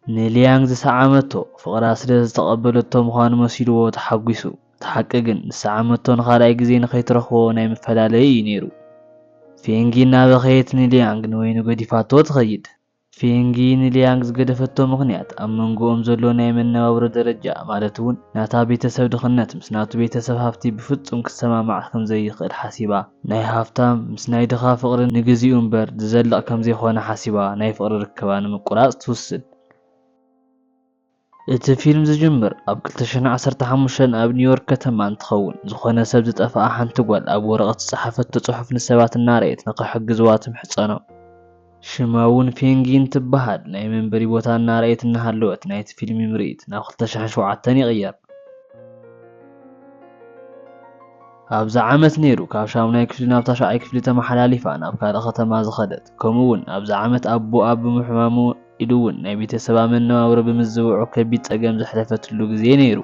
نليانغ زسعامتو فقرا سلز تقبلتو مخانو مسيلو تحقيسو تحققن زسعامتو نخالاي غزي نخيترخو ناي مفلالي نيرو فينغي نابخيت نليانغ نوينو غديفاتو تخيد فينغي نليانغ زغدفتو مغنيات امنغوم زلو ناي منابر درجة مالتون ناتا بيتسب دخنت مسناتو بيتسب هافتي بفصم كسمامع كم زي يخيل حاسيبا ناي هافتام مسناي دخا فقر نغزي امبر زلق كم زي خونا حاسيبا ناي فقر ركبان مقراص توسد እቲ ፊልም ዝጅምር ኣብ 2015 ኣብ ኒውዮርክ ከተማ እንትኸውን ዝኾነ ሰብ ዝጠፍኣ ሓንቲ ጓል ኣብ ወረቐት ዝፀሓፈቶ ጽሑፍ ንሰባት እናርአየት ንኽሕግዝዋ ትምሕፀኖ ሽማ እውን ፔንጊን ትበሃል ናይ መንበሪ ቦታ እናርአየት እናሃለወት ናይቲ ፊልም ምርኢት ናብ 2007 ይቕየር ኣብዛ ዓመት ነይሩ ካብ 8ይ ክፍሊ ናብ 9ይ ክፍሊ ተመሓላሊፋ ናብ ካልእ ከተማ ዝኸደት ከምኡውን ኣብዛ ዓመት ኣቦኣ ብምሕማሙ ኢሉውን ናይ ቤተሰባ መነባብሮ ብምዝውዑ ከቢድ ፀገም ዘሕለፈትሉ ግዜ ነይሩ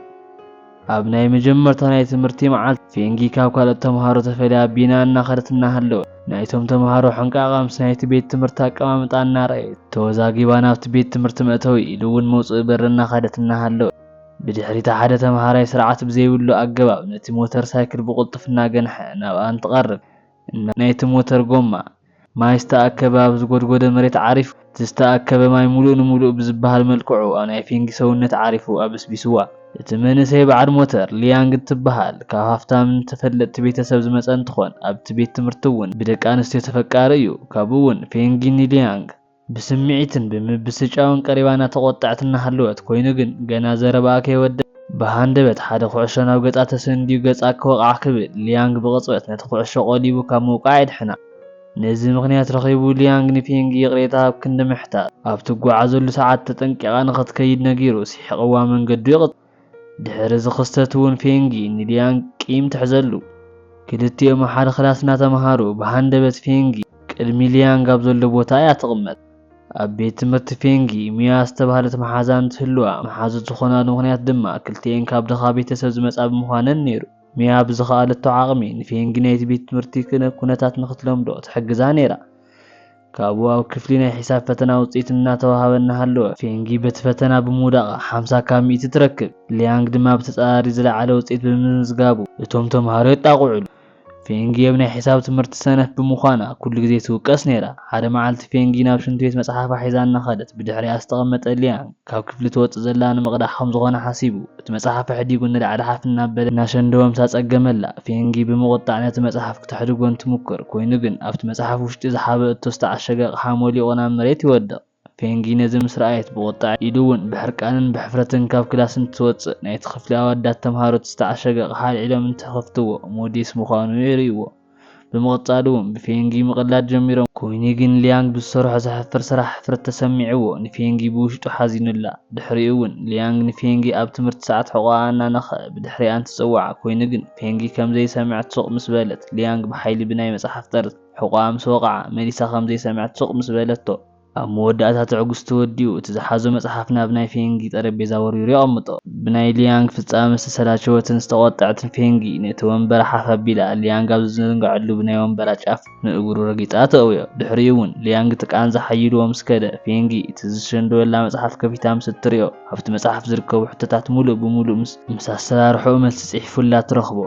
ኣብ ናይ መጀመርታ ናይ ትምህርቲ መዓልቲ ፌንጊ ካብ ካልኦት ተምሃሮ ተፈልያ ቢና እናኸደት እናሃለወት ናይቶም ተምሃሮ ሕንቃቓ ምስ ናይቲ ቤት ትምህርቲ ኣቀማምጣ እናርአየት ተወዛጊባ ናብቲ ቤት ትምህርቲ መእተዊ ኢሉውን መውፅኢ በሪ እናኸደት እናሃለወት ብድሕሪታ ሓደ ተምሃራይ ስርዓት ብዘይብሉ ኣገባብ ነቲ ሞተር ሳይክል ብቕልጡፍ እናገንሐ ናብኣ እንትቐርብ ናይቲ ሞተር ጎማ ማይ ዝተኣከበ ኣብ ዝጎድጎደ መሬት ዓሪፉ ዝተኣከበ ማይ ሙሉእ ንሙሉእ ብዝበሃል መልክዑ ኣብ ናይ ፌንጊ ሰውነት ዓሪፉ ኣብስቢስዋ እቲ መንእሰይ በዓል ሞተር ሊያንግ ትበሃል ካብ ሃፍታም ተፈለጥቲ ቤተሰብ ዝመፀ እንትኾን ኣብቲ ቤት ትምህርቲ እውን ብደቂ ኣንስትዮ ተፈቃሪ እዩ ካብኡ እውን ፌንጊ ኒልያንግ ብስምዒትን ብምብስጫውን ቀሪባ እናተቆጣዕት እናሃለወት ኮይኑ ግን ገና ዘረባኣ ከይወድእ ብሃንደበት ሓደ ኩዕሾ ናብ ገጻ ተሰንዲዩ ገጻ ክወቕዓ ክብል ሊያንግ ብቕፅበት ነቲ ኩዕሾ ቆሊቡ ካብ ምውቃዕ ይድሕና ነዚ ምክንያት ረኺቡ ሊያንግ ንፌንጊ ቅሬታ ኣብ ክንዲ ምሕታት ኣብ ትጓዓዘሉ ሰዓት ተጠንቂቓ ንኽትከይድ ነጊሩ ሲሕቕዋ መንገዱ ይቕጥ ድሕሪ እዚ ክስተት እውን ፌንጊ ንሊያንግ ቂም ትሕዘሉ ክልቲኦም ሓደ ክላስ እናተምሃሩ ብሃንደበት ፌንጊ ቅድሚ ሊያንግ ኣብ ዘሎ ቦታ እያ ትቕመጥ ኣብ ቤት ትምህርቲ ፌንጊ ሚያ ዝተባህለት መሓዛን ትህልዋ መሓዙት ዝኾናሉ ምክንያት ድማ ክልቲአን ካብ ድኻ ቤተሰብ ዝመጻ ብምዃነን ነይሩ ሚያ ብዝኸኣለቶ ዓቕሚ ንፌንጊ ናይቲ ቤት ትምህርቲ ኩነታት ንኽትለምዶ ትሕግዛ ነይራ ካብኡ ኣብ ክፍሊ ናይ ሒሳብ ፈተና ውፅኢት እናተዋሃበ እናሃለወ ፌንጊ በቲ ፈተና ብምውዳቕ 50 ካብ 100 ትረክብ ሊያንግ ድማ ብተፃራሪ ዝለዓለ ውፅኢት ብምምዝጋቡ እቶም ተምሃሮ የጣቕዑሉ ፌንጊ ኣብ ናይ ሒሳብ ትምህርቲ ሰነፍ ብምዃና ኩሉ ግዜ ትውቀስ ነይራ ሓደ መዓልቲ ፌንጊ ናብ ሽንት ቤት መፅሓፋ ሒዛ እናኸደት ብድሕሪኣ ዝተቐመጠ ሊያንግ ካብ ክፍሊ ትወፅእ ዘላ ንምቕዳሕ ከም ዝኾነ ሓሲቡ እቲ መፅሓፍ ሕዲጉ ንላዕሊ ሓፍ እናበለ እናሸንደወም ሳፀገመላ ፌንጊ ብምቁጣዕ ነቲ መፅሓፍ ክትሕድጎ እንትምክር ኮይኑ ግን ኣብቲ መፅሓፍ ውሽጢ ዝሓበአቶ ዝተዓሸገ ኣቕሓ ሞሊቑ ናብ መሬት ይወድቕ ፌንጊ ነዚ ምስ ረኣየት ብቁጣዕ ኢሉ እውን ብሕርቃንን ብሕፍረትን ካብ ክላስ እንትወፅእ ናይቲ ክፍሊ ኣወዳት ተምሃሮ ዝተዓሸገ ኣቕሓ ኣልዒሎም እንትኸፍትዎ ሞዴስ ምዃኑ የርእይዎ ብምቕፃል እውን ብፌንጊ ምቕላድ ጀሚሮም ኮይኑ ግን ሊያንግ ብዝሰርሖ ዘሕፍር ስራሕ ሕፍረት ተሰሚዕዎ ንፌንጊ ብውሽጡ ሓዚኑላ ድሕሪኡ እውን ሊያንግ ንፌንጊ ኣብ ትምህርቲ ሰዓት ሕቆኣ እናነኸ ብድሕሪኣ እንትፅዋዕ ኮይኑ ግን ፌንጊ ከምዘይሰምዐት ሱቕ ምስ በለት ሊያንግ ብሓይሊ ብናይ መፅሓፍ ጠርዝ ሕቆኣ ምስ ወቕዓ መሊሳ ከምዘይሰምዐት ሱቕ ምስ በለቶ ኣብ መወዳእታ ትዕጉስቲ ወዲኡ እቲ ዝሓዞ መፅሓፍ ናብ ናይ ፌንጊ ጠረጴዛ ወሪሩ የቐምጦ ብናይ ሊያንግ ፍጻመ ዝተሰላቸወትን ዝተቆጣዕትን ፌንጊ ነቲ ወንበር ሓፍ ኣቢላ ሊያንግ ኣብ ዝዘንግዐሉ ብናይ ወንበራ ጫፍ ንእግሩ ረጊፃ ተእውዮ ድሕሪኡ እውን ሊያንግ ጥቃን ዘሓይልዎ ምስ ከደ ፌንጊ እቲ ዝሸንደወላ መፅሓፍ ከፊታ ምስ እትሪኦ ኣብቲ መፅሓፍ ዝርከቡ ሕቶታት ሙሉእ ብሙሉእ ምስ ኣሰራርሑኡ መልሲ ፅሒፉላ ትረኽቦ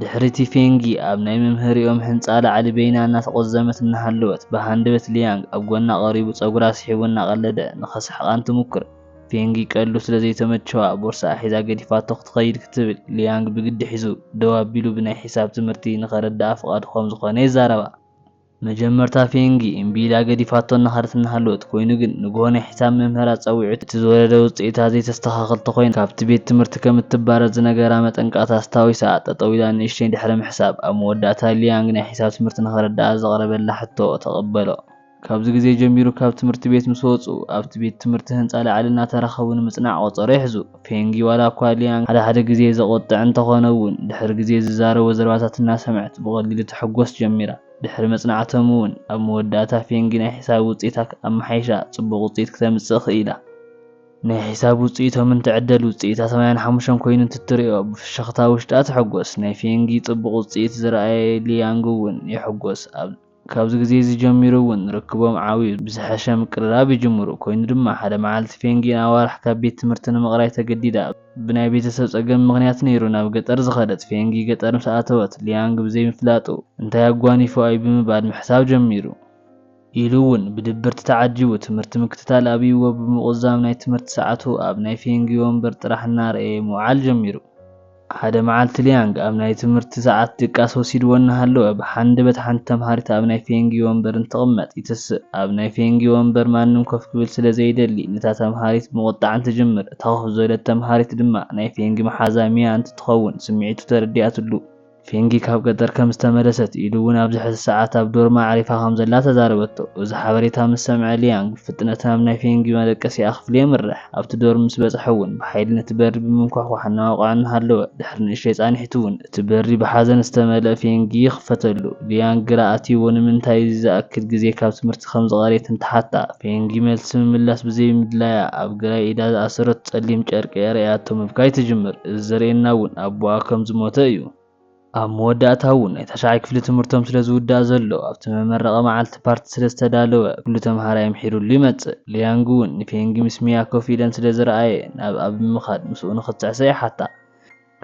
ድሕሪቲ ፌንጊ ኣብ ናይ መምህሪኦም ህንፃ ላዕሊ በይና እናተቆዘመት እናሃለወት ብሃንደበት ሊያንግ ኣብ ጎና ቀሪቡ ፀጉራ ስሒቡ እናቐለደ ንኸስሕቓ እንትሙክር ፌንጊ ቀሉ ስለዘይተመቸዋ ቦርሳ ሒዛ ገዲፋቶ ክትኸይድ ክትብል ሊያንግ ብግዲ ሒዙ ደው ኣቢሉ ብናይ ሒሳብ ትምህርቲ ንኸረዳኣ ፍቓዱ ከም ዝኾነ ይዛረባ መጀመርታ ፌንጊ እምቢላ ገዲፋቶ እናኸደት እናሃለወት ኮይኑ ግን ንግሆ ናይ ሒሳብ መምህራ ፀዊዑት እቲ ዝወረደ ውፅኢታ ዘይተስተኻኸልቲ ኮይኑ ካብቲ ቤት ትምህርቲ ከም እትባረር ዝነገራ መጠንቃቕታ ኣስታዊሳ ጠጠው ኢላ ንእሽተይ ድሕሪ ምሕሳብ ኣብ መወዳእታ ሊያንግ ናይ ሒሳብ ትምህርቲ ንኸረዳኣ ዘቕረበላ ሕቶ ተቐበሎ ካብዚ ግዜ ጀሚሩ ካብ ትምህርቲ ቤት ምስ ወፁ ኣብቲ ቤት ትምህርቲ ህንፃ ላዕሊ እናተረኸቡ ንምጽናዕ ቆፀሮ ይሕዙ ፌንጊ ዋላ እኳ ሊያንግ ሓደ ግዜ ዘቆጥዕ እንተኾነ እውን ድሕሪ ግዜ ዝዛረቦ ዘረባታት እናሰምዐት ብቐሊሉ ትሕጎስ ጀሚራ ድሕሪ መጽናዕቶም እውን ኣብ መወዳእታ ፌንጊ ናይ ሒሳብ ውፅኢታ ኣመሓይሻ ጽቡቕ ውፅኢት ክተምፅእ ክኢላ ናይ ሒሳብ ውፅኢቶም እንትዕደል ውፅኢታ 85 ኮይኑ እንትትሪኦ ብፍሽኽታ ውሽጣ ትሕጎስ ናይ ፌንጊ ጽቡቕ ውፅኢት ዝረኣየ ሊያንግ እውን ይሕጎስ ኣብ ካብዚ ግዜ እዚ ጀሚሩ እውን ርክቦም ዓብዩ ብዝሐሸ ምቅርራብ ይጅምሩ። ኮይኑ ድማ ሓደ መዓልቲ ፌንጊ ኣዋርሕ ካብ ቤት ትምህርቲ ንምቕራይ ተገዲዳ ብናይ ቤተሰብ ፀገም ምክንያት ነይሩ ናብ ገጠር ዝኸደት። ፌንጊ ገጠር ምስ ኣተወት ሊያንግ ብዘይ ምፍላጡ እንታይ ኣጓኒፉ እዩ ብምባል ምሕሳብ ጀሚሩ። ኢሉ እውን ብድብርቲ ተዓጂቡ ትምህርቲ ምክትታል ኣብይዎ ብምቑዛም ናይ ትምህርቲ ሰዓቱ ኣብ ናይ ፌንጊ ወንበር ጥራሕ እናርአየ ምውዓል ጀሚሩ። ሓደ መዓልቲ ሊያንግ ኣብ ናይ ትምህርቲ ሰዓት ድቃስ ወሲድዎ እናሃለወ ብሓንደበት ሓንቲ ተምሃሪት ኣብ ናይ ፌንጊ ወንበር እንትቕመጥ ይትስእ። ኣብ ናይ ፌንጊ ወንበር ማንም ኮፍ ክብል ስለ ዘይደሊ ነታ ተምሃሪት ምቁጣዕ እንትጅምር እታ ኮፍ ዝበለት ተምሃሪት ድማ ናይ ፌንጊ መሓዛ ሚያ እንትትኸውን ስምዒቱ ተረዲኣትሉ። ፌንጊ ካብ ገጠር ከም ዝተመለሰት ኢሉ እውን ኣብዚ ሕዚ ሰዓት ኣብ ዶርማ ዓሪፋ ከም ዘላ ተዛረበቶ። እዚ ሓበሬታ ምስ ሰምዐ ሊያንግ ብፍጥነት ናብ ናይ ፌንጊ መደቀሲኣ ክፍሊ የምርሕ። ኣብቲ ዶርም ምስ በፅሐ እውን ብሓይሊ ነቲ በሪ ብምንኳሕኳሕ እናወቕዐ እናሃለወ ድሕሪ ንእሽተይ ፃኒሒቱ እውን እቲ በሪ ብሓዘን ዝተመልአ ፌንጊ ይኽፈተሉ። ሊያንግ ግራ ኣትይዎ ንምንታይ ዝኣክል ግዜ ካብ ትምህርቲ ከም ዝቐረየት እንትሓታ ፌንጊ መልሲ ምምላስ ብዘይ ምድላያ ኣብ ግራይ ኢዳ ዝኣሰረቶ ፀሊም ጨርቂ የርእያቶ ምብካይ ትጅምር። እዚ ዘርእየና እውን ኣቦኣ ከም ዝሞተ እዩ። ኣብ መወዳእታ እውን ናይ ታሽዓይ ክፍሊ ትምህርቶም ስለ ዝውዳእ ዘሎ ኣብቲ መመረቐ መዓልቲ ፓርቲ ስለ ዝተዳለወ ኩሉ ተምሃራይ ምሒሩሉ ይመፅእ። ሊያንግ እውን ንፌንጊ ምስ ሚያ ኮፍ ኢለን ስለ ዝረኣየ ኣብ ብምኻድ ምስኡ ንኽትስዕስዕ ይሓታ።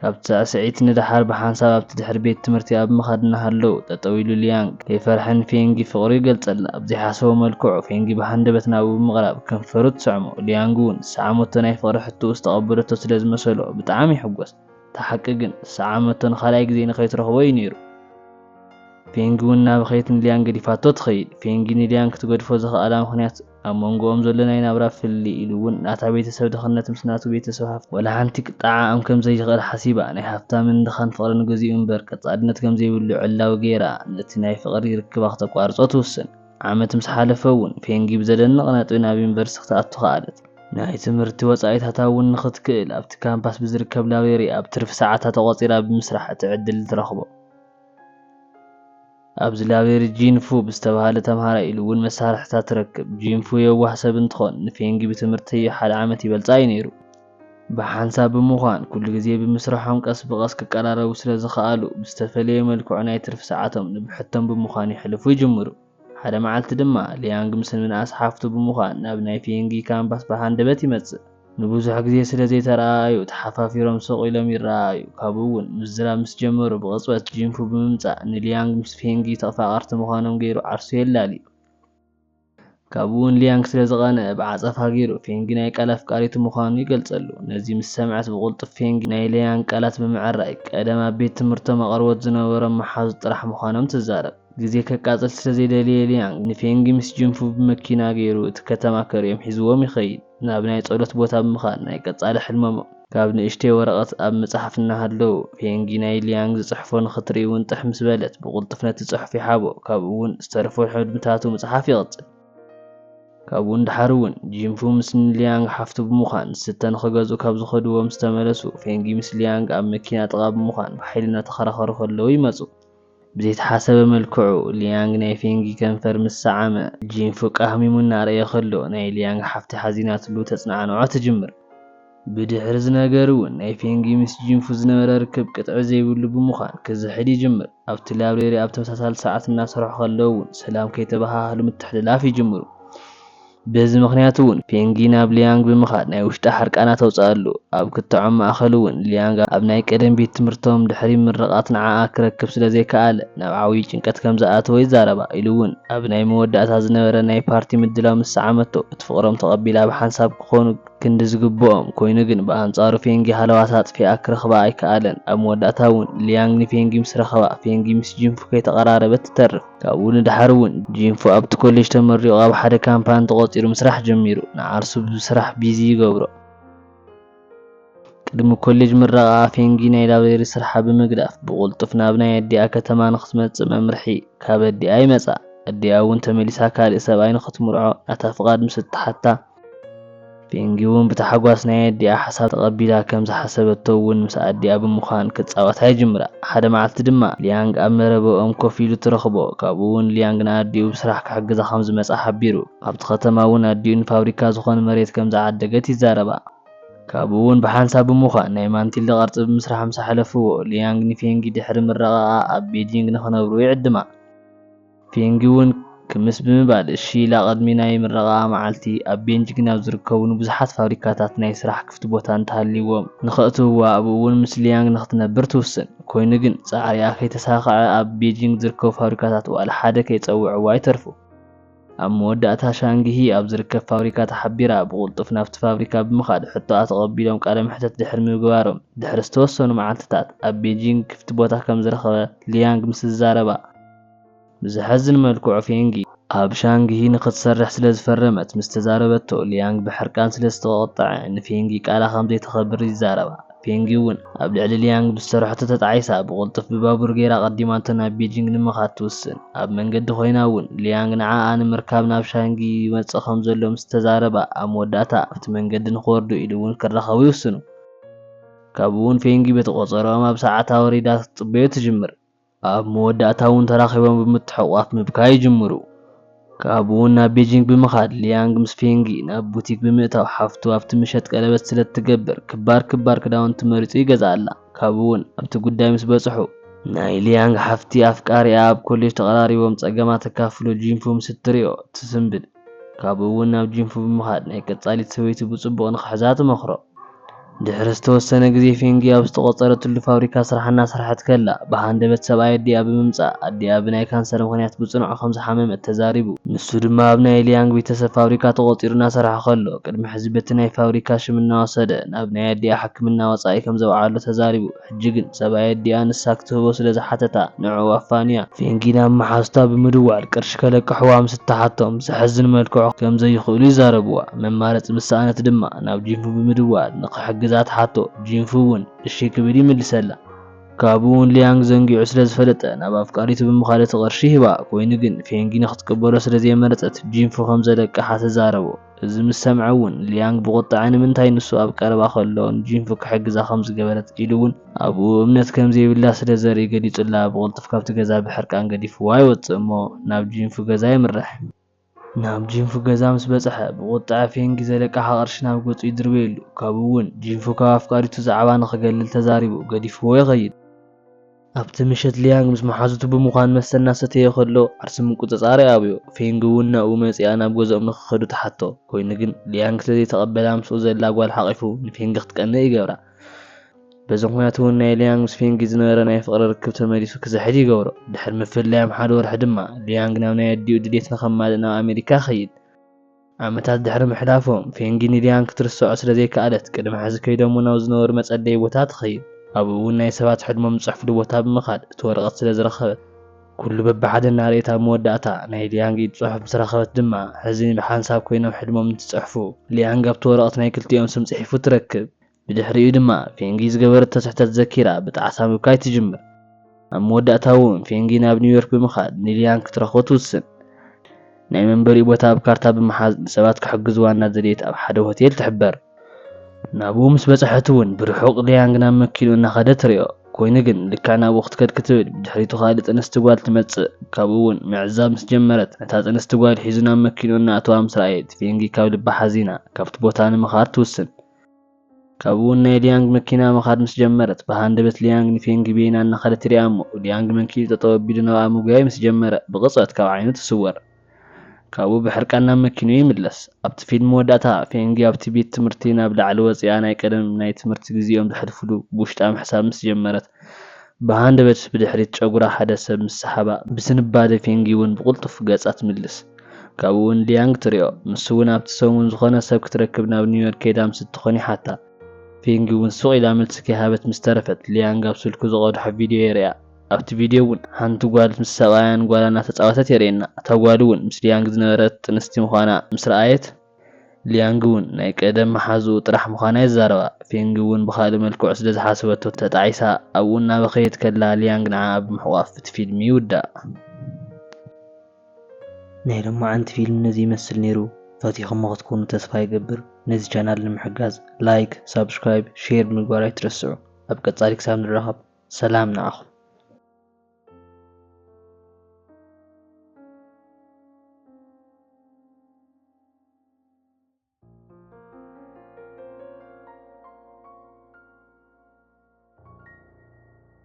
ካብቲ ሳዕስዒት ንድሓር ብሓንሳብ ኣብቲ ድሕሪ ቤት ትምህርቲ ኣብ ምኻድ እናሃለዉ ጠጠው ኢሉ ሊያንግ ከይፈርሐን ፌንጊ ፍቕሪ ይገልፀላ። ኣብዘይሓሰቦ መልክዑ ፌንጊ ብሓንደበት ናብኡ ብምቕራብ ከንፈሩ ትስዕሞ። ሊያንግ እውን ዝሰዓመቶ ናይ ፍቕሪ ሕትኡ ዝተቐበለቶ ስለ ዝመሰሎ ብጣዕሚ ይሕጎስ። ተሓቂ ግን ዝሰዓመቶ ንኻልኣይ ግዜ ንኸይትረኽቦ እዩ ነይሩ። ፌንጊ እውን ናብ ኸይት ንሊያንግ ገዲፋቶ ትኸይድ። ፌንጊ ንሊያንግ ክትገድፎ ዝኸኣላ ምክንያት ኣብ መንጎኦም ዘሎ ናይ ናብራ ፍሊ ኢሉ እውን ናታ ቤተሰብ ድኽነት ምስ ናቱ ቤተሰብ ሃፍቲ ወላ ሓንቲ ክጣዓዓም ከም ዘይኽእል ሓሲባ ናይ ሃፍታምን ድኻን ፍቕሪ ንግዚኡ እምበር ቀፃልነት ከም ዘይብሉ ዕላዊ ገይራ ነቲ ናይ ፍቕሪ ርክባ ክተቋርፆ ትውስን። ዓመት ምስ ሓለፈ እውን ፌንጊ ብዘደንቕ ነጥቢ ናብ ዩኒቨርሲቲ ክትኣቱ ከኣለት። ናይ ትምህርቲ ወፃኢታታ እውን ንኽትክእል ኣብቲ ካምፓስ ብዝርከብ ላብሬሪ ኣብ ትርፊ ሰዓታ ተቖፂራ ብምስራሕ እቲ ዕድል ትረኽቦ። ኣብዚ ላብሬሪ ጂንፉ ብዝተባሃለ ተምሃራይ ኢሉ እውን መሳርሕታት ትረክብ። ጂንፉ የዋህ ሰብ እንትኾን ንፌንጊ ብትምህርቲ ሓደ ዓመት ይበልፃ እዩ ነይሩ። ብሓንሳብ ብምዃን ኩሉ ግዜ ብምስርሖም ቀስ ብቐስ ክቀራረቡ ስለ ዝኸኣሉ ብዝተፈለየ መልክዑ ናይ ትርፊ ሰዓቶም ንብሕቶም ብምዃን ይሕልፉ ይጅምሩ። ሓደ መዓልቲ ድማ ሊያንግ ምስ ምንኣስ ሓፍቱ ብምዃን ናብ ናይ ፌንጊ ካምፓስ ብሓንደበት ይመፅእ። ንብዙሕ ግዜ ስለ ዘይተረኣዩ ተሓፋፊሮም ስቕ ኢሎም ይረኣዩ። ካብኡ እውን ምዝራብ ምስ ጀመሩ ብቕፅበት ጂንፉ ብምምፃእ ንሊያንግ ምስ ፌንጊ ተኸፋቐርቲ ምዃኖም ገይሩ ዓርሱ የላልዩ። ካብኡ እውን ሊያንግ ስለ ዝቐንአ ብዓፀፋ ገይሩ ፌንጊ ናይ ቃል ኣፍቃሪቱ ምዃኑ ይገልፀሉ። ነዚ ምስ ሰምዐት ብቁልጡፍ ፌንጊ ናይ ሊያንግ ቃላት ብምዕራይ ቀደም ኣብ ቤት ትምህርቶም ኣቕርቦት ዝነበሮም መሓዙ ጥራሕ ምዃኖም ትዛረብ። ግዜ ከቃፅል ስለ ዘይደልየ ሊያንግ ንፌንጊ ምስ ጂንፉ ብመኪና ገይሩ እቲ ከተማ ከሪኦም ሒዝዎም ይኸይድ። ናብ ናይ ጸሎት ቦታ ብምኻድ ናይ ቀጻሊ ሕልሞም ካብ ንእሽተይ ወረቐት ኣብ መጽሓፍ እናሃለዉ ፌንጊ ናይ ሊያንግ ዝጽሕፎ ንኽትርኢ እውን ጥሕ ምስ በለት ብቁልጡፍ ነቲ ጽሑፍ ይሓቦ። ካብኡ እውን ዝተረፈ ሕድምታቱ መጽሓፍ ይቐጽል። ካብኡ እንድሓር እውን ጂንፉ ምስ ሊያንግ ሓፍቱ ብምዃን ስተ ንኽገዝኡ ካብ ዝኸድዎም ዝተመለሱ ፌንጊ ምስ ሊያንግ ኣብ መኪና ጥቓ ብምዃን ብሓይሊ እናተኸራኸሩ ከለዉ ይመፁ። ብዘይተሓሰበ መልክዑ ሊያንግ ናይ ፌንጊ ከንፈር ምስ ሰዓመ ጂንፉ ቃህሚሙ እናርአየ ከሎ ናይ ሊያንግ ሓፍቲ ሓዚናትሉ ተጽናዕንዖ ትጅምር። ብድሕሪ ዝነገር እውን ናይ ፌንጊ ምስ ጂንፉ ዝነበረ ርክብ ቅጥዒ ዘይብሉ ብምዃን ክዝሕድ ይጅምር። ኣብቲ ላብሬሪ ኣብ ተመሳሳሊ ሰዓት እናሰርሑ ከለዉ እውን ሰላም ከይተባሃሃሉ ምትሕልላፍ ይጅምሩ። በዚ ምክንያት እውን ፌንጊ ናብ ሊያንግ ብምኻድ ናይ ውሽጣ ሓርቃና ተውፅኣሉ። ኣብ ክትዖም ማእኸል እውን ሊያንግ ኣብ ናይ ቀደም ቤት ትምህርቶም ድሕሪ ምርቓት ንዓኣ ክረክብ ስለ ዘይከኣለ ናብ ዓብዪ ጭንቀት ከም ዝኣተወ ይዛረባ። ኢሉ እውን ኣብ ናይ መወዳእታ ዝነበረ ናይ ፓርቲ ምድላው ምስ ሰዓመቶ እቲ ፍቕሮም ተቐቢላ ብሓንሳብ ክኾኑ ክንዲ ዝግብኦም ኮይኑ ግን ብኣንጻሩ ፌንጊ ሃለዋታ ኣጥፊኣ ክረኽባ ኣይከኣለን። ኣብ መወዳእታ እውን ሊያንግ ንፌንጊ ምስ ረኸባ ፌንጊ ምስ ጂንፉ ከይተቐራረበት ትተርፍ። ካብኡ ንድሓር እውን ጂንፉ ኣብቲ ኮሌጅ ተመሪቑ ኣብ ሓደ ካምፓኒ ተቖፂሩ ምስራሕ ጀሚሩ። ንዓርሱ ብስራሕ ቢዚ ይገብሮ። ቅድሚ ኮሌጅ ምረቓ ፌንጊ ናይ ላብሬሪ ስርሓ ብምግዳፍ ብቁልጡፍ ናብ ናይ ኣዲኣ ከተማ ንኽትመጽእ መምርሒ ካብ ኣዲኣ ይመጻ። ኣዲኣ እውን ተመሊሳ ካልእ ሰብኣይ ንኽትምርዖ ናታ ፍቓድ ምስ እትሓታ ፌንጊ እውን ብተሓጓስ ናይ ኣዲኣ ሓሳብ ተቐቢላ ከም ዝሓሰበቶ እውን ምስ ኣዲኣ ብምዃን ክትፃወታ ይጅምራ። ሓደ መዓልቲ ድማ ሊያንግ ኣብ መረበኦም ኮፍ ኢሉ ትረኽቦ። ካብኡ እውን ሊያንግ ንኣዲኡ ብስራሕ ክሕግዛ ከም ዝመጻ ሓቢሩ። ኣብቲ ከተማ እውን ኣዲኡ ንፋብሪካ ዝኾነ መሬት ከም ዝዓደገት ይዛረባ። ካብኡ እውን ብሓንሳብ ብምዃን ናይ ማንቲልደ ቅርፂ ብምስራሕ ምስ ሓለፍዎ ሊያንግ ንፌንጊ ድሕሪ ምረቓኣ ኣብ ቤጂንግ ንኽነብሩ ይዕድማ። ፌንጊውን ክምስ ብምባል እሺ ኢላ ቅድሚ ናይ ምረቓ መዓልቲ ኣብ ቤጂንግ ናብ ዝርከቡ ብዙሓት ፋብሪካታት ናይ ስራሕ ክፍቲ ቦታ እንተሃልይዎም ንኽእትውዋ ኣብኡ እውን ምስ ሊያንግ ንኽትነብር ትውስን። ኮይኑ ግን ፃዕሪኣ ከይተሳኽዐ ኣብ ቤጂንግ ዝርከቡ ፋብሪካታት ዋላ ሓደ ከይፀውዕዋ ይተርፉ። ኣብ መወዳእታ ሻንግሂ ኣብ ዝርከብ ፋብሪካ ተሓቢራ ብቁልጡፍ ናብቲ ፋብሪካ ብምኻድ ሕቶኣ ተቐቢሎም ቃለ መሕተት ድሕሪ ምግባሮም ድሕሪ ዝተወሰኑ መዓልትታት ኣብ ቤጂንግ ክፍቲ ቦታ ከም ዝረኸበ ሊያንግ ምስ ዝዛረባ ብዝሕዝን መልክዑ ፌንጊ ኣብ ሻንግሂ ንኽትሰርሕ ስለ ዝፈረመት ምስ ተዛረበቶ ሊያንግ ብሕርቃን ስለ ዝተቆጥዐ ንፌንጊ ቃላ ከም ዘይተኸብር ይዛረባ። ፌንጊ እውን ኣብ ልዕሊ ሊያንግ ብዝሰርሖቶ ተጣዒሳ ብቁልጡፍ ብባቡር ገይራ ቀዲማቶ ናብ ቤጂንግ ንምኻድ ትውስን። ኣብ መንገዲ ኮይና እውን ሊያንግ ንዓኣ ንምርካብ ናብ ሻንጊ ይመጽእ ከም ዘሎ ምስ ተዛረባ ኣብ መወዳእታ ኣብቲ መንገዲ ንኽወርዱ ኢሉ እውን ክራኸቡ ይውስኑ። ካብኡ እውን ፌንጊ በቲ ቆፀሮኦም ኣብ ሰዓታ ወሪዳ ክትፅበዩ ትጅምር። ኣብ መወዳእታ እውን ተራኺቦም ብምትሕቑቓፍ ምብካይ ይጅምሩ። ካብኡ እውን ናብ ቤጂንግ ብምኻድ ሊያንግ ምስ ፌንጊ ናብ ቡቲክ ብምእታው ሓፍቱ ኣብቲ ምሸት ቀለበት ስለ እትገብር ክባር ክዳውንቲ መሪፁ ይገዝኣላ። ካብኡ እውን ኣብቲ ጉዳይ ምስ በፅሑ ናይ ሊያንግ ሓፍቲ ኣፍቃሪኣ ኣብ ኮሌጅ ተቐራሪቦም ፀገማ ተካፍሉ ጂንፉ ምስ እትሪኦ ትስንብድ። ካብኡ እውን ናብ ጂንፉ ብምኻድ ናይ ቀጻሊት ሰበይቲ ብፅቡቕ ንኽሕዛ ትመኽሮ። ድሕሪ ዝተወሰነ ግዜ ፌንጊ ኣብ ዝተቆፀረትሉ ፋብሪካ ስራሕ እናሰርሐት ከላ ብሃንደበት ሰብኣይ ኣዲኣ ብምምፃእ ኣዲኣ ብናይ ካንሰር ምክንያት ብፅኑዕ ከም ዝሓመመት ተዛሪቡ ንሱ ድማ ኣብ ናይ ሊያንግ ቤተሰብ ፋብሪካ ተቆፂሩ እናሰርሐ ከሎ ቅድሚ ሕዚ በቲ ናይ ፋብሪካ ሽም እናወሰደ ናብ ናይ ኣዲኣ ሕክምና ወፃኢ ከም ዘውዓሎ ተዛሪቡ። ሕጂ ግን ሰብኣይ ኣዲኣ ንሳ ክትህቦ ስለ ዝሓተታ ንዕኡ ኣፋንያ ፌንጊ ናብ መሓዝቷ ብምድዋል ቅርሺ ከለቅሕዋ ምስ እትሓቶም ብዘሕዝን መልክዑ ከም ዘይኽእሉ ይዛረብዋ። መማረፂ ምሳኣነት ድማ ናብ ጂንፉ ብምድዋል ንኽሕግዛ ትሓቶ ጂንፉ እውን እሺ ክብል ይምልሰላ። ካብኡ እውን ሊያንግ ዘንጊዑ ስለ ዝፈለጠ ናብ ኣፍቃሪቱ ብምኻድ እቲ ቅርሺ ሂባ። ኮይኑ ግን ፌንጊ ንኽትቅበሎ ስለ ዘይመረፀት ጂንፉ ከም ዘለቅሓ ተዛረቦ። እዚ ምስ ሰምዐ እውን ሊያንግ ብቁጣዕ ንምንታይ ንሱ ኣብ ቀረባ ከሎ ጂንፉ ክሕግዛ ከም ዝገበረት ኢሉ እውን ኣብኡ እምነት ከም ዘይብላ ስለ ዘርኢ ገሊጹላ ብቁልጡፍ ካብቲ ገዛ ብሕርቃን ገዲፍዋ ይወፅእ እሞ ናብ ጂንፉ ገዛ ይምራሕ። ናብ ጂንፉ ገዛ ምስ በጽሐ ብቁጣዕ ፌንጊ ዘለቅሓ ቅርሺ ናብ ገጹ ይድርበየሉ። ካብኡ እውን ጂንፉ ካብ ኣፍቃሪቱ ዛዕባ ንኽገልል ተዛሪቡ ገዲፍዎ ይኸይድ። ኣብቲ ምሸት ሊያንግ ምስ መሓዙቱ ብምዃን መስተ እናሰተየ ከሎ ዓርሲ ምቁፅጻር ኣብዮ። ፌንጊ እውን ናብኡ መፂኣ ናብ ገዝኦም ንኽኸዱ ተሓቶ። ኮይኑ ግን ሊያንግ ስለዘይተቐበላ ምስኡ ዘላ ጓል ሓቒፉ ንፌንጊ ክትቀንዕ ይገብራ። በዚ ምኽንያት እውን ናይ ሊያንግ ምስ ፌንጊ ዝነበረ ናይ ፍቕሪ ርክብ ተመሊሱ ክዘሕድ ይገብሮ። ድሕሪ ምፍላዮም ሓደ ወርሒ ድማ ሊያንግ ናብ ናይ ኣዲኡ ድሌት ንኸማልእ ናብ ኣሜሪካ ኸይድ። ዓመታት ድሕሪ ምሕላፎም ፌንጊ ንሊያንግ ክትርስዖ ስለዘይከኣለት ቅድሚ ሕዚ ከይዶም ናብ ዝነበሩ መጸለዪ ቦታ ትኸይድ። ኣብኡ እውን ናይ ሰባት ሕድሞም ዝፅሕፍሉ ቦታ ብምኻድ እቲ ወረቐት ስለ ዝረኸበት ኩሉ በብሓደ እናርአታ መወዳእታ ናይ ሊያንግ ኢድ ፅሑፍ ምስ ረኸበት ድማ ሕዚ ብሓንሳብ ኮይኖም ሕድሞም እንትፅሕፉ ሊያንግ ኣብቲ ወረቐት ናይ ክልቲኦም ስም ፅሒፉ ትረክብ። ብድሕሪኡ ድማ ፌንጊ ዝገበረቶ ስሕተት ዘኪራ ብጣዕሳ ምብካይ ትጅምር። ኣብ መወዳእታ እውን ፌንጊ ናብ ኒውዮርክ ብምኻድ ንሊያንግ ክትረኽቦ ትውስን። ናይ መንበሪ ቦታ ኣብ ካርታ ብምሓዝ ንሰባት ክሕግዝዋ እናዘድየት ኣብ ሓደ ሆቴል ትሕበር። ናብኡ ምስ በፅሐት እውን ብርሑቕ ሊያንግ ናብ መኪኑ እናኸደት ትሪኦ። ኮይኑ ግን ልክዕ ናብኡ ክትከድ ክትብል ብድሕሪቱ ካልእ ጥንስቲ ጓል ትመጽእ። ካብኡ እውን ምዕዛብ ምስ ጀመረት ነታ ጥንስቲ ጓል ሒዙ ናብ መኪኑ እናእተዋ ምስ ረኣየት ፌንጊ ካብ ልባ ሓዚና ካብቲ ቦታ ንምኻድ ትውስን። ካብኡ እውን ናይ ሊያንግ መኪና ምኻድ ምስ ጀመረት ብሃንደበት ሊያንግ ንፌንጊ ቤና እናኸደት ትሪኣ እሞ ሊያንግ መንኪሉ ጠጠው ኣቢሉ ናብኣ ምጉያይ ምስ ጀመረ ብቕፅበት ካብ ዓይኑ ትስወር። ካብኡ ብሕርቃን ናብ መኪኑ ይምለስ። ኣብቲ ፊልም መወዳእታ ፌንጊ ኣብቲ ቤት ትምህርቲ ናብ ላዕሊ ወፂኣ ናይ ቀደም ናይ ትምህርቲ ግዚኦም ዘሕልፍሉ ብውሽጣ ምሕሳብ ምስ ጀመረት ብሃንደበት ብድሕሪት ጨጉራ ሓደ ሰብ ምስ ሰሓባ ብስንባደ ፌንጊ እውን ብቁልጡፍ ገጻ ትምልስ። ካብኡ እውን ሊያንግ ትሪኦ። ንሱ እውን ኣብቲ ሰሙን ዝኾነ ሰብ ክትረክብ ናብ ኒውዮርክ ከይዳ ምስ እትኾን ይሓታ። ፌንጊ እውን ሱቕ ኢላ መልሲ ከይሃበት ምስ ተረፈት ሊያንግ ኣብ ስልኩ ዝቐድሖ ቪድዮ የርእያ። ኣብቲ ቪድዮ እውን ሓንቲ ጓል ምስ ሰብኣያን ጓላ እናተፃወተት የርእየና። እታ ጓል እውን ምስ ሊያንግ ዝነበረት ጥንስቲ ምዃና ምስ ረኣየት ሊያንግ እውን ናይ ቀደም መሓዝኡ ጥራሕ ምዃና ይዛረባ። ፌንጊ እውን ብኻልእ መልክዑ ስለ ዝሓሰበቶ ተጣዒሳ ኣብኡ እናበኸየት ከላ ሊያንግ ንዓኣ ብምሕቋፍ እቲ ፊልሚ ይውዳእ። ናይ ሎማዓንቲ ፊልም ነዚ ይመስል ነይሩ። ፈቲኹም ክትኮኑ ተስፋ ይገብር። ነዚ ቻናል ንምሕጋዝ ላይክ፣ ሰብስክራይብ፣ ሼር ምግባር ኣይትረስዑ። ኣብ ቀጻሊ ክሳብ ንራኸብ ሰላም ንኣኹም።